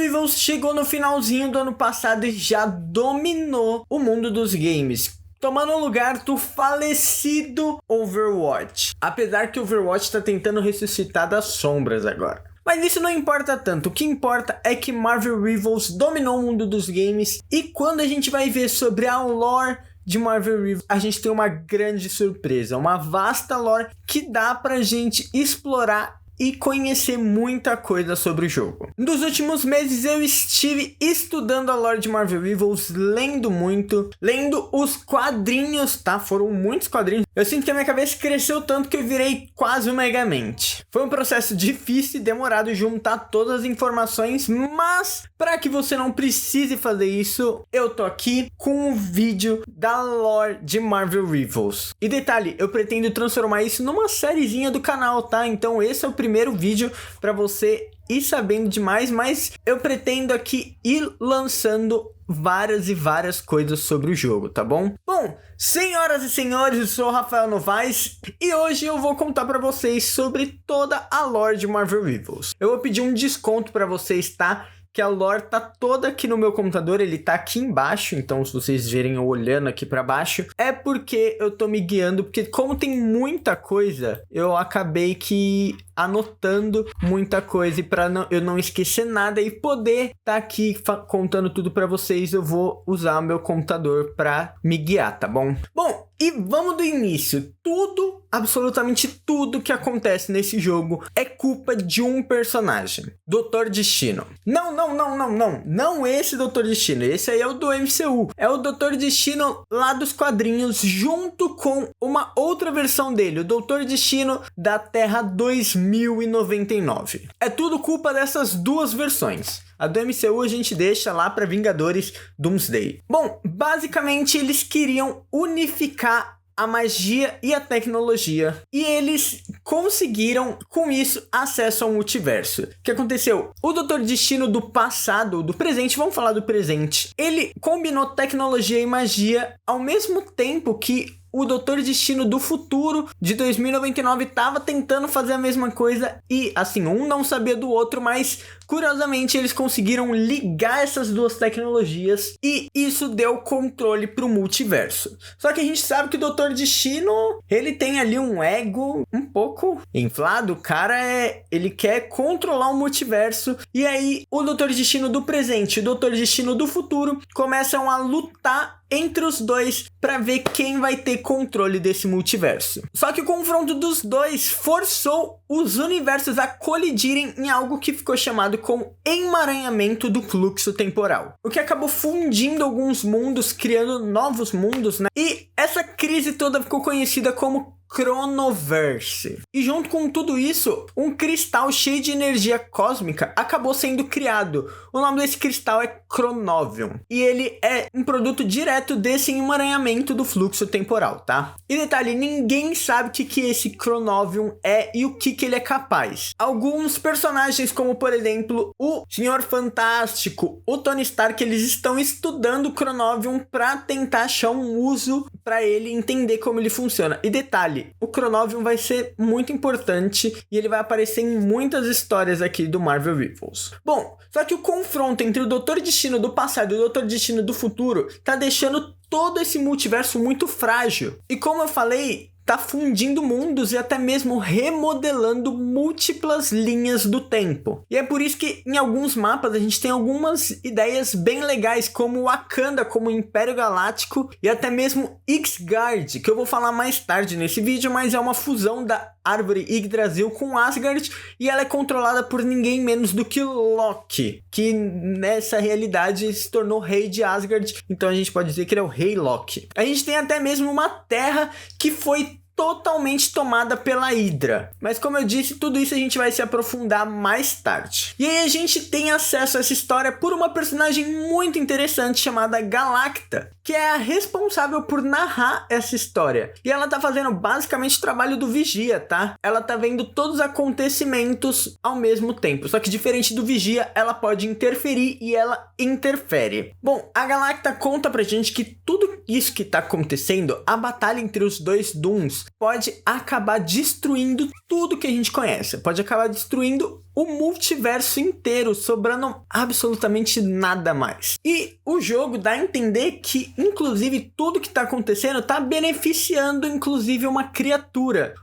Rivals chegou no finalzinho do ano passado e já dominou o mundo dos games, tomando o lugar do falecido Overwatch. Apesar que o Overwatch está tentando ressuscitar das sombras agora. Mas isso não importa tanto, o que importa é que Marvel Rivals dominou o mundo dos games, e quando a gente vai ver sobre a lore de Marvel Rivals, a gente tem uma grande surpresa, uma vasta lore que dá pra gente explorar e conhecer muita coisa sobre o jogo. Nos últimos meses eu estive estudando a lore de Marvel Rivals, lendo muito, lendo os quadrinhos, tá? Foram muitos quadrinhos. Eu sinto que a minha cabeça cresceu tanto que eu virei quase um Megamente. Foi um processo difícil e demorado juntar todas as informações, mas para que você não precise fazer isso, eu tô aqui com um vídeo da lore de Marvel Rivals. E detalhe, eu pretendo transformar isso numa sériezinha do canal, tá? Então esse é o primeiro vídeo para você ir sabendo demais, mas eu pretendo aqui ir lançando várias e várias coisas sobre o jogo, tá bom? Bom, senhoras e senhores, eu sou o Rafael Novaes e hoje eu vou contar para vocês sobre toda a lore de Marvel Rivals. Eu vou pedir um desconto para vocês, tá? Que a lore tá toda aqui no meu computador, ele tá aqui embaixo, então se vocês verem eu olhando aqui pra baixo, é porque eu tô me guiando, porque como tem muita coisa, eu acabei que anotando muita coisa, e pra eu não esquecer nada e poder tá aqui contando tudo pra vocês, eu vou usar o meu computador pra me guiar, tá bom? Bom, e vamos do início. Tudo, absolutamente tudo que acontece nesse jogo é culpa de um personagem, Doutor Destino. Não esse Doutor Destino, esse aí é o do MCU. É o Doutor Destino lá dos quadrinhos, junto com uma outra versão dele, o Doutor Destino da Terra 2099. É tudo culpa dessas duas versões. A do MCU a gente deixa lá para Vingadores Doomsday. Bom, basicamente eles queriam unificar a magia e a tecnologia, e eles conseguiram com isso acesso ao multiverso. O que aconteceu? O Doutor Destino do passado, do presente, vamos falar do presente, ele combinou tecnologia e magia ao mesmo tempo que o Doutor Destino do futuro de 2099 estava tentando fazer a mesma coisa, e assim, um não sabia do outro, mas curiosamente eles conseguiram ligar essas duas tecnologias e isso deu controle para o multiverso. Só que a gente sabe que o Doutor Destino, ele tem ali um ego um pouco inflado, o cara ele quer controlar o multiverso, e aí o Doutor Destino do presente e o Doutor Destino do futuro começam a lutar entre os dois para ver quem vai ter controle desse multiverso. Só que o confronto dos dois forçou os universos a colidirem em algo que ficou chamado como emaranhamento do fluxo temporal, o que acabou fundindo alguns mundos, criando novos mundos, né? E essa crise toda ficou conhecida como Chronoverse. E junto com tudo isso, um cristal cheio de energia cósmica acabou sendo criado. O nome desse cristal é Chronovium, e ele é um produto direto desse emaranhamento do fluxo temporal, tá? E detalhe, ninguém sabe o que esse Chronovium é e o que ele é capaz. Alguns personagens, como por exemplo o Senhor Fantástico, o Tony Stark, eles estão estudando o Chronovium para tentar achar um uso para ele, entender como ele funciona. E detalhe, o Chronovium vai ser muito importante e ele vai aparecer em muitas histórias aqui do Marvel Rivals. Bom, só que o confronto entre o Doutor Destino do passado e o Doutor Destino do futuro tá deixando todo esse multiverso muito frágil. E como eu falei, tá fundindo mundos e até mesmo remodelando múltiplas linhas do tempo. E é por isso que em alguns mapas a gente tem algumas ideias bem legais, como Wakanda, como Império Galáctico, e até mesmo Ixgard, que eu vou falar mais tarde nesse vídeo, mas é uma fusão da árvore Yggdrasil com Asgard, e ela é controlada por ninguém menos do que Loki, que nessa realidade se tornou rei de Asgard, então a gente pode dizer que ele é o rei Loki. A gente tem até mesmo uma terra que foi totalmente tomada pela Hydra. Mas como eu disse, tudo isso a gente vai se aprofundar mais tarde. E aí a gente tem acesso a essa história por uma personagem muito interessante chamada Galacta, que é a responsável por narrar essa história. E ela tá fazendo basicamente o trabalho do Vigia, tá? Ela tá vendo todos os acontecimentos ao mesmo tempo. Só que diferente do Vigia, ela pode interferir e ela interfere. Bom, a Galacta conta pra gente que tudo isso que tá acontecendo, a batalha entre os dois Dooms, pode acabar destruindo tudo que a gente conhece. Pode acabar destruindo o multiverso inteiro, sobrando absolutamente nada mais. E o jogo dá a entender que, inclusive, tudo que tá acontecendo tá beneficiando, inclusive, uma criatura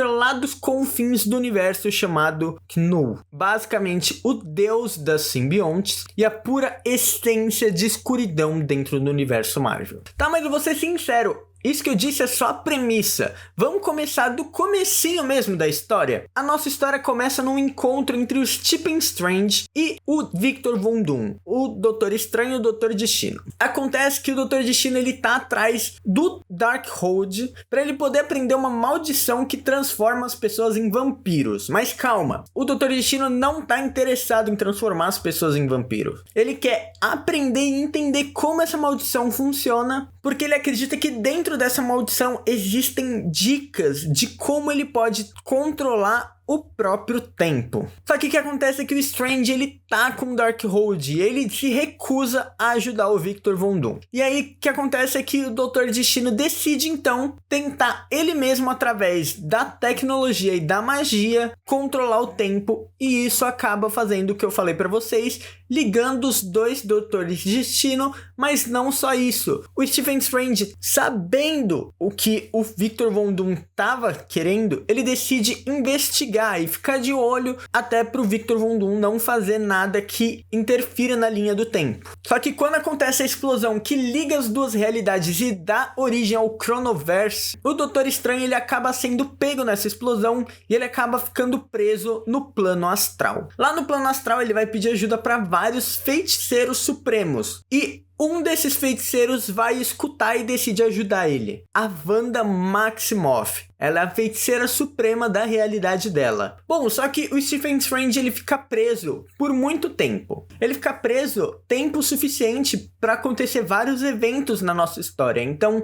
lá dos confins do universo chamado Knull. Basicamente, o deus das simbiontes e a pura essência de escuridão dentro do universo Marvel. Tá, mas eu vou ser sincero, isso que eu disse é só a premissa. Vamos começar do comecinho mesmo da história. A nossa história começa num encontro entre o Stephen Strange e o Victor Von Doom, o Doutor Estranho e o Doutor Destino. Acontece que o Doutor Destino ele tá atrás do Darkhold para ele poder aprender uma maldição que transforma as pessoas em vampiros. Mas calma, o Doutor Destino não tá interessado em transformar as pessoas em vampiros. Ele quer aprender e entender como essa maldição funciona, porque ele acredita que dentro dessa maldição existem dicas de como ele pode controlar o próprio tempo. Só que o que acontece é que o Strange, ele tá com o Darkhold e ele se recusa a ajudar o Victor Von Doom. E aí, o que acontece é que o Doutor Destino decide, então, tentar ele mesmo, através da tecnologia e da magia, controlar o tempo. E isso acaba fazendo o que eu falei pra vocês, ligando os dois Doutores Destino, mas não só isso. O Stephen Strange, sabendo o que o Victor Von Doom tava querendo, ele decide investigar e ficar de olho até pro Victor Von Doom não fazer nada que interfira na linha do tempo. Só que quando acontece a explosão que liga as duas realidades e dá origem ao Chronoverse, o Doutor Estranho ele acaba sendo pego nessa explosão e ele acaba ficando preso no plano astral. Lá no plano astral ele vai pedir ajuda para vários feiticeiros supremos e um desses feiticeiros vai escutar e decide ajudar ele. A Wanda Maximoff. Ela é a feiticeira suprema da realidade dela. Bom, só que o Stephen Strange ele fica preso por muito tempo. Ele fica preso tempo suficiente para acontecer vários eventos na nossa história. Então,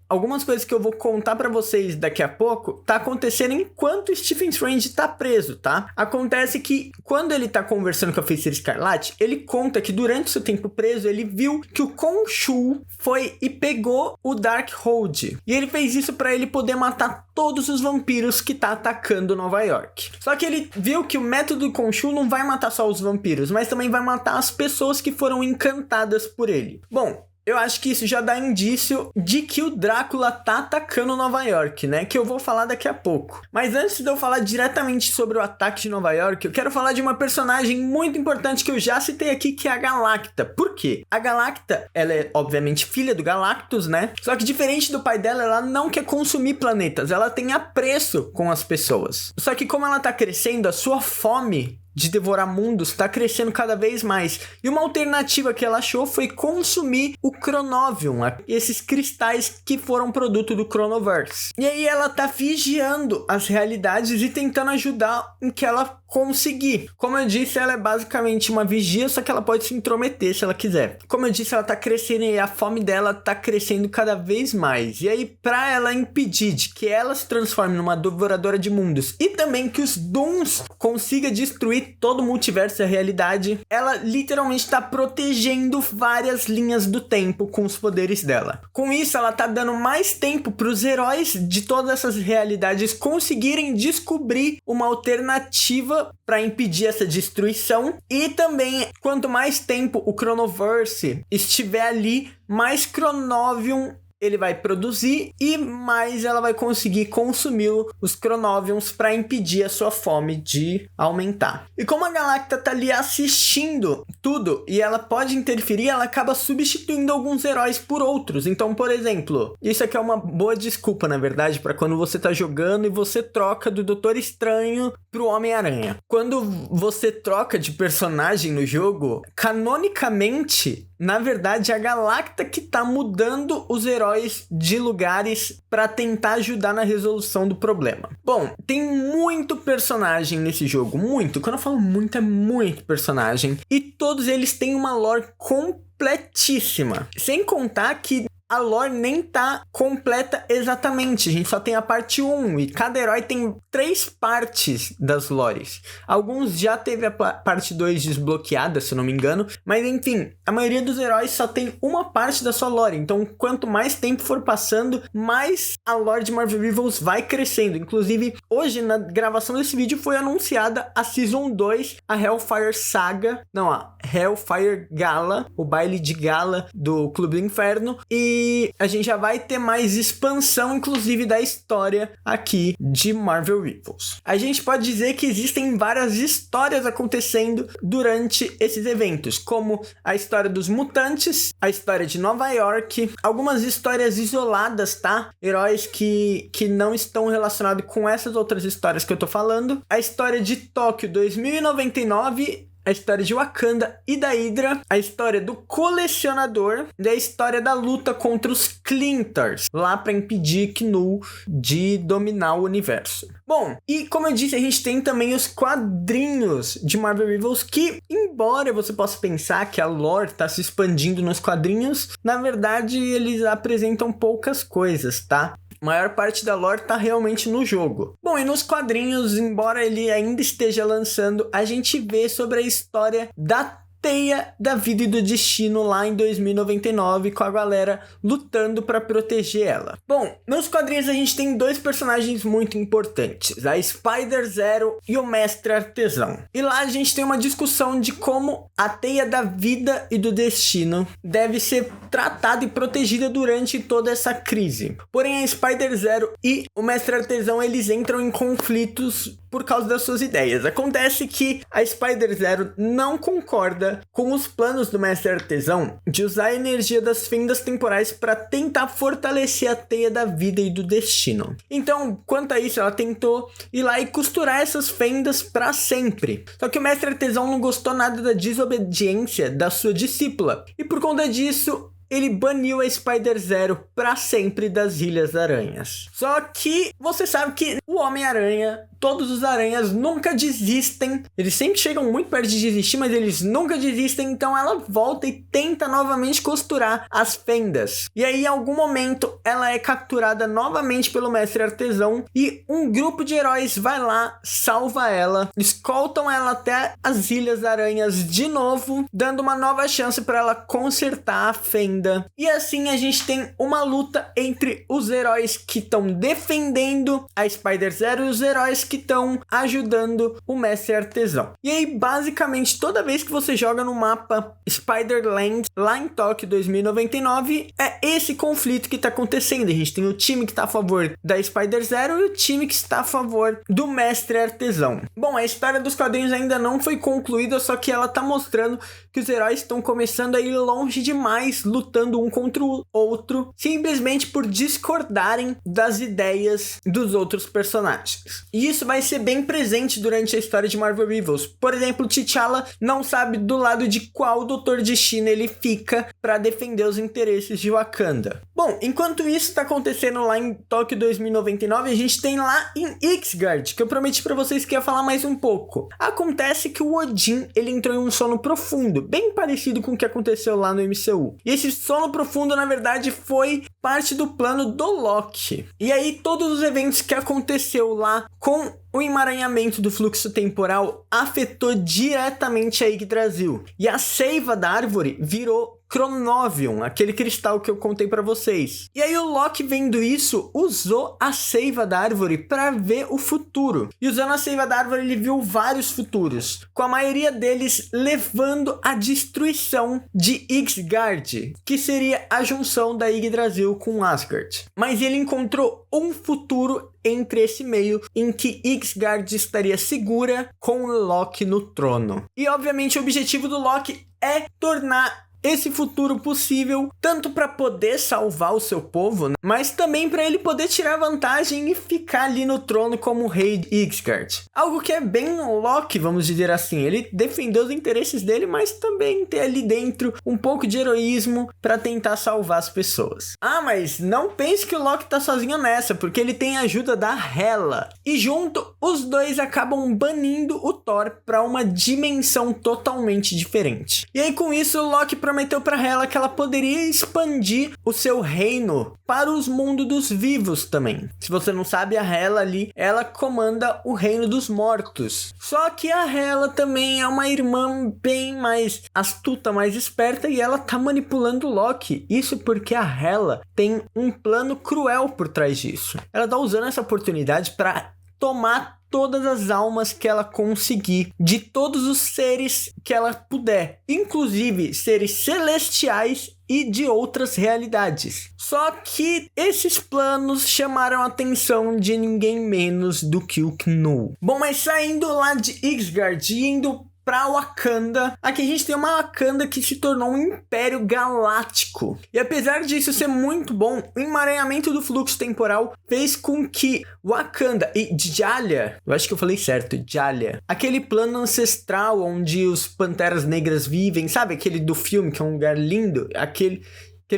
algumas coisas que eu vou contar pra vocês daqui a pouco tá acontecendo enquanto Stephen Strange tá preso, tá? Acontece que quando ele tá conversando com a Feiticeira Escarlate, ele conta que durante o seu tempo preso, ele viu que o Khonshu foi e pegou o Darkhold. E ele fez isso pra ele poder matar todos os vampiros que tá atacando Nova York. Só que ele viu que o método do Khonshu não vai matar só os vampiros, mas também vai matar as pessoas que foram encantadas por ele. Bom, eu acho que isso já dá indício de que o Drácula tá atacando Nova York, né? Que eu vou falar daqui a pouco. Mas antes de eu falar diretamente sobre o ataque de Nova York, eu quero falar de uma personagem muito importante que eu já citei aqui, que é a Galacta. Por quê? A Galacta, ela é obviamente filha do Galactus, né? Só que diferente do pai dela, ela não quer consumir planetas. Ela tem apreço com as pessoas. Só que como ela tá crescendo, a sua fome de devorar mundos tá crescendo cada vez mais. E uma alternativa que ela achou foi consumir o Chronovium, esses cristais que foram produto do Chronoverse. E aí ela tá vigiando as realidades e tentando ajudar em que ela conseguir. Como eu disse, ela é basicamente uma vigia, só que ela pode se intrometer se ela quiser. Como eu disse, ela tá crescendo e a fome dela tá crescendo cada vez mais. E aí, pra ela impedir de que ela se transforme numa devoradora de mundos e também que os Dooms consiga destruir todo o multiverso e a realidade, ela literalmente tá protegendo várias linhas do tempo com os poderes dela. Com isso, ela tá dando mais tempo pros heróis de todas essas realidades conseguirem descobrir uma alternativa para impedir essa destruição. E também, quanto mais tempo o Chronoverse estiver ali, mais Chronovium ele vai produzir e mais ela vai conseguir consumir os Chronoviums para impedir a sua fome de aumentar. E como a Galacta tá ali assistindo tudo e ela pode interferir, ela acaba substituindo alguns heróis por outros. Então, por exemplo, isso aqui é uma boa desculpa, na verdade, para quando você tá jogando e você troca do Doutor Estranho pro Homem-Aranha. Quando você troca de personagem no jogo, canonicamente, na verdade, é a Galacta que tá mudando os heróis de lugares para tentar ajudar na resolução do problema. Bom, tem muito personagem nesse jogo, muito. Quando eu falo muito, é muito personagem. E todos eles têm uma lore completíssima. Sem contar que a lore nem tá completa exatamente. A gente só tem a parte 1 e cada herói tem 3 partes das lores. Alguns já teve a parte 2 desbloqueada, se eu não me engano, mas enfim, a maioria dos heróis só tem uma parte da sua lore. Então, quanto mais tempo for passando, mais a lore de Marvel Rivals vai crescendo. Inclusive, hoje na gravação desse vídeo foi anunciada a Season 2, a Hellfire Saga, não, a Hellfire Gala, o baile de gala do Clube do Inferno, e a gente já vai ter mais expansão, inclusive, da história aqui de Marvel Rivals. A gente pode dizer que existem várias histórias acontecendo durante esses eventos, como a história dos mutantes, a história de Nova York, algumas histórias isoladas, tá? Heróis que não estão relacionados com essas outras histórias que eu tô falando, a história de Tóquio 2099, a história de Wakanda e da Hydra, a história do colecionador e a história da luta contra os Clinters, lá para impedir Knull de dominar o universo. Bom, e como eu disse, a gente tem também os quadrinhos de Marvel Rivals que, embora você possa pensar que a lore está se expandindo nos quadrinhos, na verdade eles apresentam poucas coisas, tá? A maior parte da lore tá realmente no jogo. Bom, e nos quadrinhos, embora ele ainda esteja lançando, a gente vê sobre a história da Teia da Vida e do Destino lá em 2099, com a galera lutando para proteger ela. Bom, nos quadrinhos a gente tem 2 personagens muito importantes, a Spider-Zero e o Mestre Artesão. E lá a gente tem uma discussão de como a Teia da Vida e do Destino deve ser tratada e protegida durante toda essa crise. Porém, a Spider-Zero e o Mestre Artesão, eles entram em conflitos por causa das suas ideias. Acontece que a Spider-Zero não concorda com os planos do Mestre Artesão de usar a energia das fendas temporais para tentar fortalecer a Teia da Vida e do Destino. Então, quanto a isso, ela tentou ir lá e costurar essas fendas para sempre. Só que o Mestre Artesão não gostou nada da desobediência da sua discípula, e por conta disso ele baniu a Spider-Zero para sempre das Ilhas Aranhas. Só que você sabe que o Homem-Aranha, todos os aranhas nunca desistem. Eles sempre chegam muito perto de desistir, mas eles nunca desistem. Então ela volta e tenta novamente costurar as fendas. E aí, em algum momento, ela é capturada novamente pelo Mestre Artesão. E um grupo de heróis vai lá, salva ela, escoltam ela até as Ilhas Aranhas de novo, dando uma nova chance para ela consertar a fenda. E assim a gente tem uma luta entre os heróis que estão defendendo a Spider-Zero e os heróis que estão ajudando o Mestre Artesão. E aí, basicamente, toda vez que você joga no mapa Spider-Land, lá em Tóquio 2099, é esse conflito que está acontecendo. A gente tem o time que está a favor da Spider-Zero e o time que está a favor do Mestre Artesão. Bom, a história dos quadrinhos ainda não foi concluída, só que ela está mostrando que os heróis estão começando a ir longe demais, lutando um contra o outro, simplesmente por discordarem das ideias dos outros personagens. E isso vai ser bem presente durante a história de Marvel Rivals. Por exemplo, T'Challa não sabe do lado de qual Doutor Destino ele fica para defender os interesses de Wakanda. Bom, enquanto isso está acontecendo lá em Tóquio 2099, a gente tem lá em Ixgard, que eu prometi para vocês que ia falar mais um pouco. Acontece que o Odin, ele entrou em um sono profundo, bem parecido com o que aconteceu lá no MCU. E esse sono profundo, na verdade, foi parte do plano do Loki. E aí, todos os eventos que aconteceu lá com o emaranhamento do fluxo temporal afetou diretamente a Yggdrasil. E a seiva da árvore virou Chronovion, aquele cristal que eu contei pra vocês. E aí o Loki, vendo isso, usou a seiva da árvore para ver o futuro. E usando a seiva da árvore, ele viu vários futuros, com a maioria deles levando à destruição de Ixgard, que seria a junção da Yggdrasil com Asgard. Mas ele encontrou um futuro entre esse meio em que Ixgard estaria segura com Loki no trono. E obviamente o objetivo do Loki é tornar esse futuro possível, tanto para poder salvar o seu povo, né? Mas também para ele poder tirar vantagem e ficar ali no trono como rei de Ixgard. Algo que é bem Loki, vamos dizer assim. Ele defendeu os interesses dele, mas também tem ali dentro um pouco de heroísmo para tentar salvar as pessoas. Ah, mas não pense que o Loki tá sozinho nessa, porque ele tem a ajuda da Hela. E junto, os dois acabam banindo o Thor para uma dimensão totalmente diferente. E aí com isso, o Loki prometeu pra Hela que ela poderia expandir o seu reino para os mundos dos vivos também. Se você não sabe, a Hela ali, ela comanda o reino dos mortos. Só que a Hela também é uma irmã bem mais astuta, mais esperta, e ela tá manipulando o Loki. Isso porque a Hela tem um plano cruel por trás disso. Ela tá usando essa oportunidade para tomar todas as almas que ela conseguir, de todos os seres que ela puder, inclusive seres celestiais e de outras realidades. Só que esses planos chamaram a atenção de ninguém menos do que o Knull. Bom, mas saindo lá de Isgard e indo pra Wakanda, aqui a gente tem uma Wakanda que se tornou um império galáctico. E apesar disso ser muito bom, o emaranhamento do fluxo temporal fez com que Wakanda e Djalia, eu acho que eu falei certo, Djalia, aquele plano ancestral onde os Panteras Negras vivem, sabe aquele do filme que é um lugar lindo? Aquele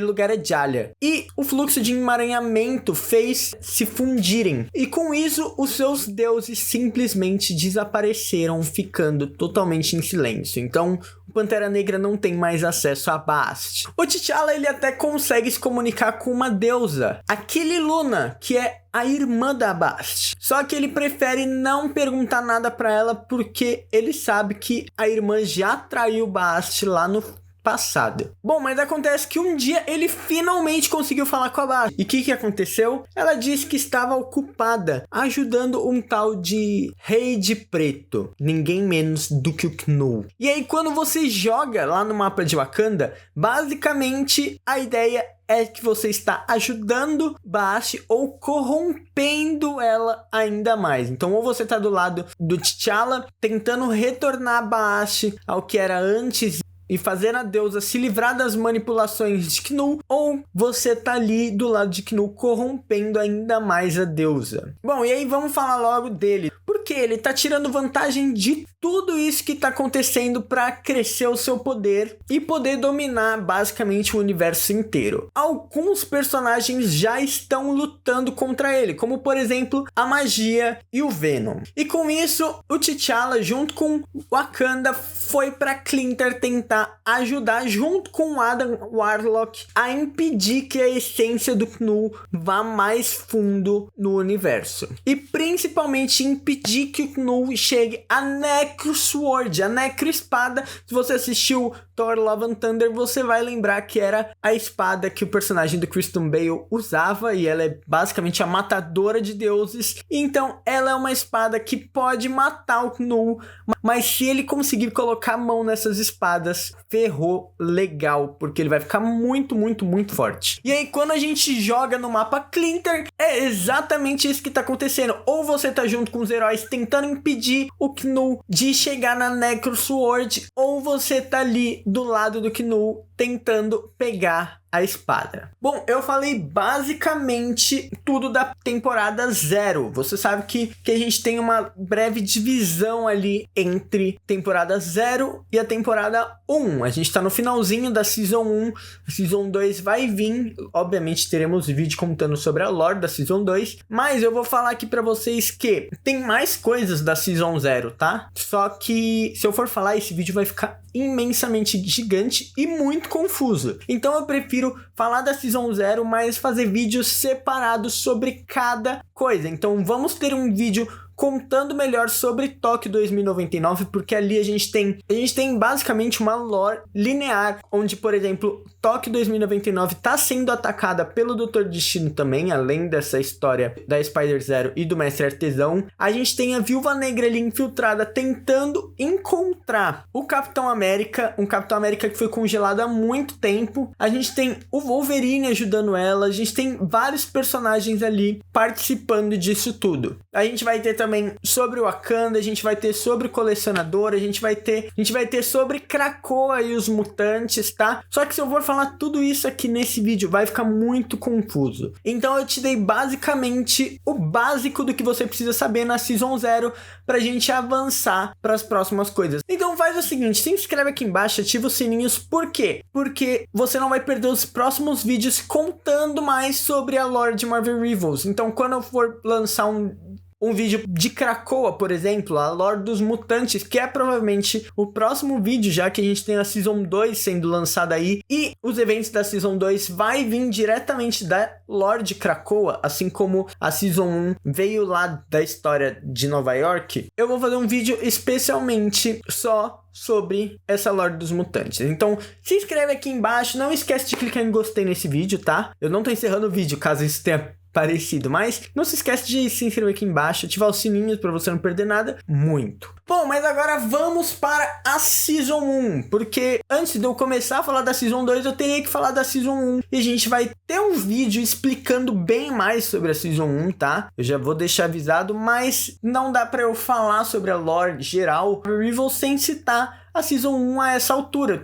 lugar é Djalia. E o fluxo de emaranhamento fez se fundirem. E com isso, os seus deuses simplesmente desapareceram, ficando totalmente em silêncio. Então, o Pantera Negra não tem mais acesso a Bast. O T'Challa, ele até consegue se comunicar com uma deusa, aquele Luna, que é a irmã da Bast. Só que ele prefere não perguntar nada pra ela, porque ele sabe que a irmã já traiu Bast lá no passado. Bom, mas acontece que um dia ele finalmente conseguiu falar com a Bast. E o que aconteceu? Ela disse que estava ocupada ajudando um tal de Rei de Preto, ninguém menos do que o Knull. E aí quando você joga lá no mapa de Wakanda, basicamente a ideia é que você está ajudando Bast ou corrompendo ela ainda mais. Então, ou você está do lado do T'Challa, tentando retornar Bast ao que era antes e fazer a deusa se livrar das manipulações de Knull, ou você tá ali do lado de Knull corrompendo ainda mais a deusa. Bom, e aí vamos falar logo dele. Porque ele tá tirando vantagem de tudo isso que tá acontecendo para crescer o seu poder e poder dominar basicamente o universo inteiro. Alguns personagens já estão lutando contra ele, como por exemplo a Magia e o Venom. E com isso, o T'Challa junto com Wakanda foi para Clinter tentar ajudar junto com o Adam Warlock a impedir que a essência do Knull vá mais fundo no universo. E principalmente impedir que o Knull chegue a Necro Sword, a Necro Espada. Se você assistiu Thor Love and Thunder, você vai lembrar que era a espada que o personagem do Christian Bale usava, e ela é basicamente a matadora de deuses. Então ela é uma espada que pode matar o Knull, mas se ele conseguir colocar a mão nessas espadas, ferrou legal, porque ele vai ficar muito, muito, muito forte. E aí quando a gente joga no mapa Clinter, é exatamente isso que tá acontecendo. Ou você tá junto com os heróis tentando impedir o Knull de chegar na Necro Sword, ou você tá ali do lado do Knull tentando pegar a espada. Bom, eu falei basicamente tudo da temporada 0. Você sabe que a gente tem uma breve divisão ali entre temporada 0 e a temporada 1. A gente tá no finalzinho da Season 1. A Season 2 vai vir. Obviamente teremos vídeo contando sobre a lore da Season 2. Mas eu vou falar aqui pra vocês que tem mais coisas da Season 0, tá? Só que se eu for falar, esse vídeo vai ficar imensamente gigante e muito confuso. Então eu prefiro falar da Season 0, mas fazer vídeos separados sobre cada coisa. Então vamos ter um vídeo contando melhor sobre Tóquio 2099, porque ali a gente tem basicamente uma lore linear, onde, por exemplo, Tóquio 2099 tá sendo atacada pelo Doutor Destino também, além dessa história da Spider-Zero e do Mestre Artesão. A gente tem a Viúva Negra ali infiltrada tentando encontrar o Capitão América, um Capitão América que foi congelado há muito tempo. A gente tem o Wolverine ajudando ela, a gente tem vários personagens ali participando disso tudo. A gente vai ter também sobre o Wakanda, a gente vai ter sobre o Colecionador, a gente vai ter sobre Krakoa e os mutantes, tá? Só que se eu for falar tudo isso aqui nesse vídeo, vai ficar muito confuso. Então eu te dei basicamente o básico do que você precisa saber na Season 0 pra gente avançar para as próximas coisas. Então faz o seguinte, se inscreve aqui embaixo, ativa os sininhos, por quê? Porque você não vai perder os próximos vídeos contando mais sobre a lore de Marvel Rivals. Então quando eu for lançar um um vídeo de Krakoa, por exemplo, a lore dos mutantes, que é provavelmente o próximo vídeo, já que a gente tem a Season 2 sendo lançada aí, e os eventos da Season 2 vai vir diretamente da lore de Krakoa, assim como a Season 1 veio lá da história de Nova York. Eu vou fazer um vídeo especialmente só sobre essa lore dos mutantes. Então, se inscreve aqui embaixo, não esquece de clicar em gostei nesse vídeo, tá? Eu não tô encerrando o vídeo, caso isso tenha parecido, mas não se esquece de se inscrever aqui embaixo, ativar os sininhos para você não perder nada, muito. Bom, mas agora vamos para a Season 1, porque antes de eu começar a falar da Season 2, eu teria que falar da Season 1, e a gente vai ter um vídeo explicando bem mais sobre a Season 1, tá? Eu já vou deixar avisado, mas não dá para eu falar sobre a lore geral do Evil sem citar a Season 1 a essa altura.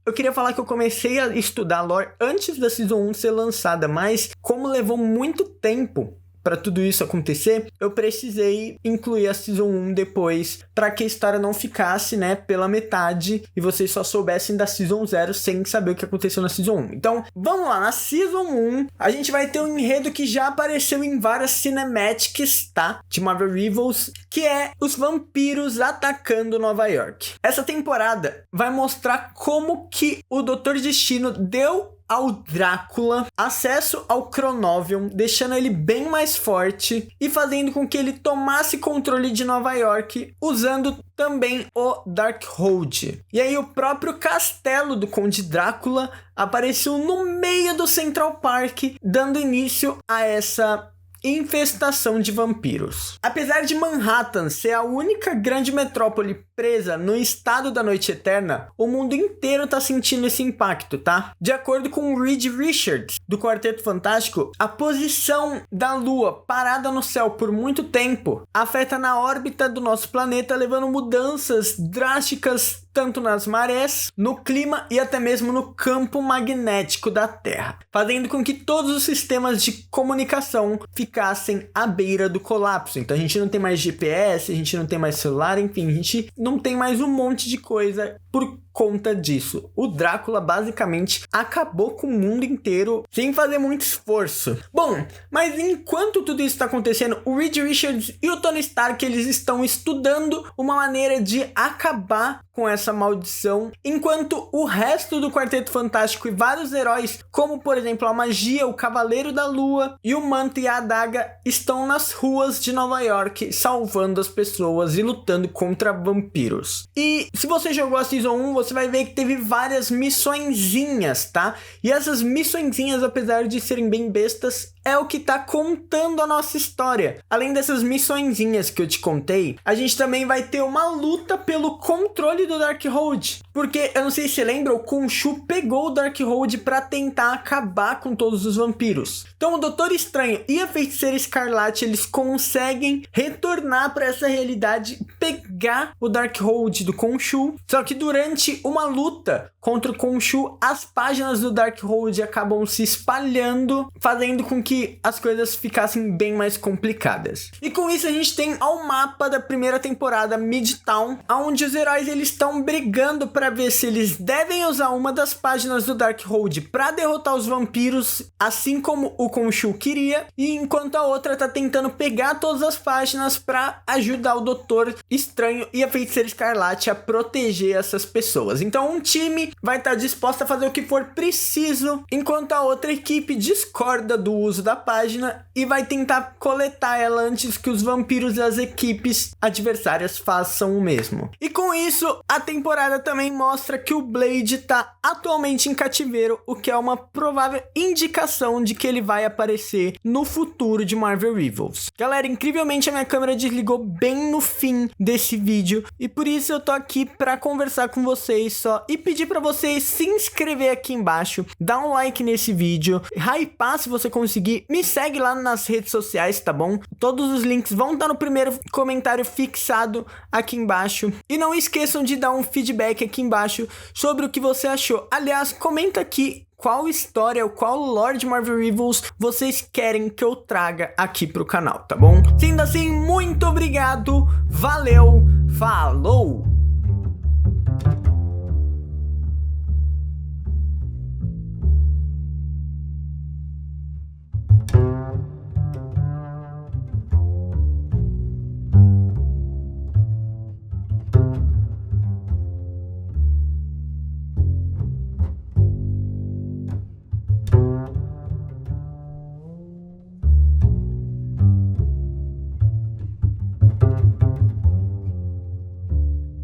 Eu queria falar que eu comecei a estudar lore antes da Season 1 ser lançada, mas como levou muito tempo para tudo isso acontecer, eu precisei incluir a Season 1 depois, para que a história não ficasse, né, pela metade e vocês só soubessem da Season 0 sem saber o que aconteceu na Season 1. Então, vamos lá, na Season 1, a gente vai ter um enredo que já apareceu em várias cinematics, tá, de Marvel Rivals, que é os vampiros atacando Nova York. Essa temporada vai mostrar como que o Doutor Destino deu ao Drácula acesso ao Chronovion, deixando ele bem mais forte e fazendo com que ele tomasse controle de Nova York, usando também o Darkhold. E aí o próprio castelo do Conde Drácula apareceu no meio do Central Park, dando início a essa infestação de vampiros. Apesar de Manhattan ser a única grande metrópole presa no estado da Noite Eterna, o mundo inteiro tá sentindo esse impacto, tá? De acordo com Reed Richards, do Quarteto Fantástico, a posição da Lua parada no céu por muito tempo afeta na órbita do nosso planeta, levando mudanças drásticas tanto nas marés, no clima e até mesmo no campo magnético da Terra, fazendo com que todos os sistemas de comunicação ficassem à beira do colapso. Então a gente não tem mais GPS, a gente não tem mais celular, enfim, a gente não tem mais um monte de coisa por conta disso. O Drácula basicamente acabou com o mundo inteiro sem fazer muito esforço. Bom, mas enquanto tudo isso está acontecendo, o Reed Richards e o Tony Stark, eles estão estudando uma maneira de acabar com essa maldição, enquanto o resto do Quarteto Fantástico e vários heróis, como por exemplo a Magia, o Cavaleiro da Lua e o Manto e a Adaga, estão nas ruas de Nova York salvando as pessoas e lutando contra vampiros. E se você jogou a Season 1, você vai ver que teve várias missõezinhas, tá? E essas missõezinhas, apesar de serem bem bestas, é o que tá contando a nossa história. Além dessas missõezinhas que eu te contei, a gente também vai ter uma luta pelo controle do Darkhold. Porque, eu não sei se você lembra, o Khonshu pegou o Darkhold pra tentar acabar com todos os vampiros. Então o Doutor Estranho e a Feiticeira Escarlate, eles conseguem retornar pra essa realidade, pegar o Darkhold do Khonshu. Só que durante uma luta contra o Khonshu, as páginas do Darkhold acabam se espalhando, fazendo com que as coisas ficassem bem mais complicadas. E com isso a gente tem o mapa da primeira temporada, Midtown, onde os heróis eles estão brigando para ver se eles devem usar uma das páginas do Darkhold para derrotar os vampiros, assim como o Khonshu queria, e enquanto a outra tá tentando pegar todas as páginas para ajudar o Doutor Estranho e a Feiticeira Escarlate a proteger essas pessoas. Então um time vai estar disposto a fazer o que for preciso, enquanto a outra equipe discorda do uso da página e vai tentar coletar ela antes que os vampiros e as equipes adversárias façam o mesmo. E com isso, a temporada também mostra que o Blade tá atualmente em cativeiro, o que é uma provável indicação de que ele vai aparecer no futuro de Marvel Rivals. Galera, incrivelmente a minha câmera desligou bem no fim desse vídeo e por isso eu tô aqui pra conversar com vocês só e pedir pra vocês se inscrever aqui embaixo, dar um like nesse vídeo, hypar se você conseguir, me segue lá nas redes sociais, tá bom? Todos os links vão estar no primeiro comentário fixado aqui embaixo. E não esqueçam de dar um feedback aqui embaixo sobre o que você achou. Aliás, comenta aqui qual história ou qual lore de Marvel Rivals vocês querem que eu traga aqui pro canal, tá bom? Sendo assim, muito obrigado, valeu, falou!